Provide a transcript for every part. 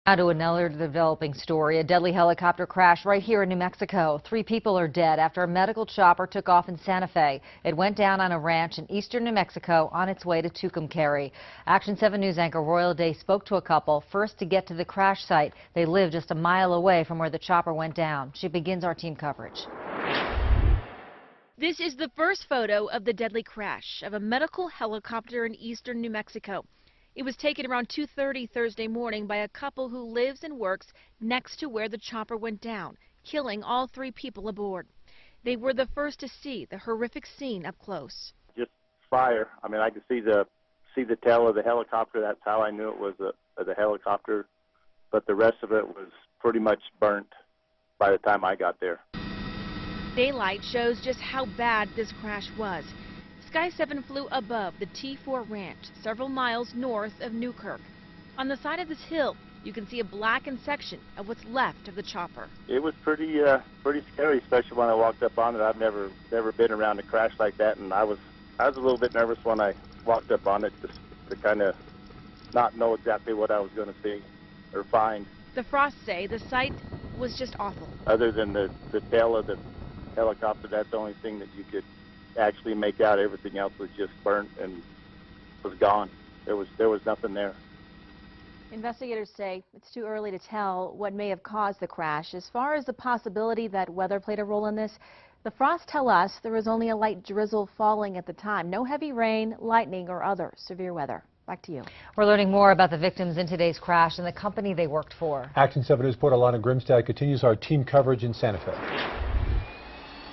Now to another developing story, a deadly helicopter crash right here in New Mexico. 3 people are dead after a medical chopper took off in Santa Fe. It went down on a ranch in eastern New Mexico on its way to Tucumcari. Action 7 News anchor Royal Day spoke to a couple first to get to the crash site. They live just a mile away from where the chopper went down. She begins our team coverage. This is the first photo of the deadly crash of a medical helicopter in eastern New Mexico. It was taken around 2:30 Thursday morning by a couple who lives and works next to where the chopper went down, killing all 3 people aboard. They were the first to see the horrific scene up close. Just fire. I mean, I could see the tail of the helicopter. That's how I knew it was the helicopter. But the rest of it was pretty much burnt by the time I got there. Daylight shows just how bad this crash was. Sky 7 flew above the T4 ranch, several miles north of Newkirk. On the side of this hill, you can see a blackened section of what's left of the chopper. It was pretty scary, especially when I walked up on it. I've never been around a crash like that, and I was a little bit nervous when I walked up on it, just to kind of not know exactly what I was going to see or find. The Frosts say the sight was just awful. Other than the tail of the helicopter, that's the only thing that you could actually make out. Everything else was just burnt and was gone. There was nothing there. Investigators say it's too early to tell what may have caused the crash. As far as the possibility that weather played a role in this, the Frosts tell us there was only a light drizzle falling at the time. No heavy rain, lightning, or other severe weather. Back to you. We're learning more about the victims in today's crash and the company they worked for. Action 7 News reporter Alana Grimstad continues our team coverage in Santa Fe.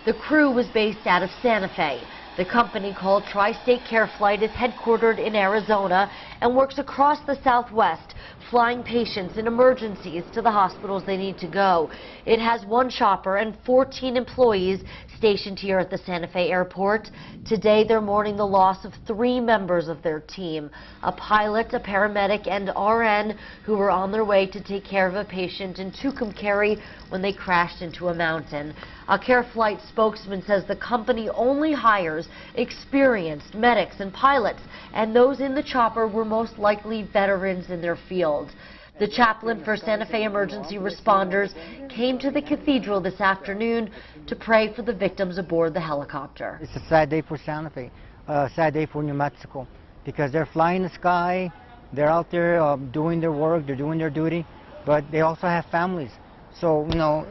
The crew was based out of Santa Fe. The company called Tri-State Care Flight is headquartered in Arizona and works across the Southwest, flying patients in emergencies to the hospitals they need to go. It has 1 chopper and 14 employees stationed here at the Santa Fe airport. Today they're mourning the loss of 3 members of their team, a pilot, a paramedic, and RN who were on their way to take care of a patient in Tucumcari when they crashed into a mountain. A Care Flight spokesman says the company only hires experienced medics and pilots, and those in the chopper were most likely veterans in their fields. The chaplain for Santa Fe emergency responders came to the cathedral this afternoon to pray for the victims aboard the helicopter. It's a sad day for Santa Fe, a sad day for New Mexico, because they're flying the sky, they're out there doing their work, they're doing their duty, but they also have families. So, you know,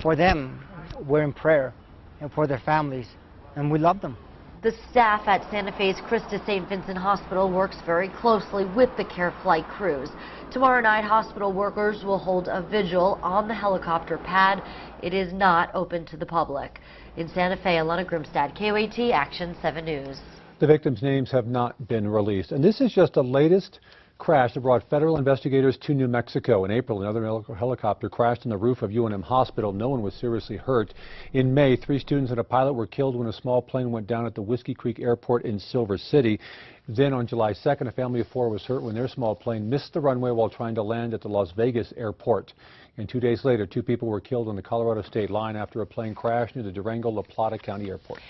for them, we're in prayer, and for their families, and we love them. The staff at Santa Fe's Christus St. Vincent Hospital works very closely with the Care Flight crews. Tomorrow night, hospital workers will hold a vigil on the helicopter pad. It is not open to the public. In Santa Fe, Alana Grimstad, KOAT Action 7 News. The victims' names have not been released, and this is just the latest crash that brought federal investigators to New Mexico. In April, another helicopter crashed on the roof of UNM Hospital. No one was seriously hurt. In May, 3 students and a pilot were killed when a small plane went down at the Whiskey Creek Airport in Silver City. Then on July 2nd, a family of 4 was hurt when their small plane missed the runway while trying to land at the Las Vegas airport. And 2 days later, 2 people were killed on the Colorado state line after a plane crashed near the Durango-La Plata County airports.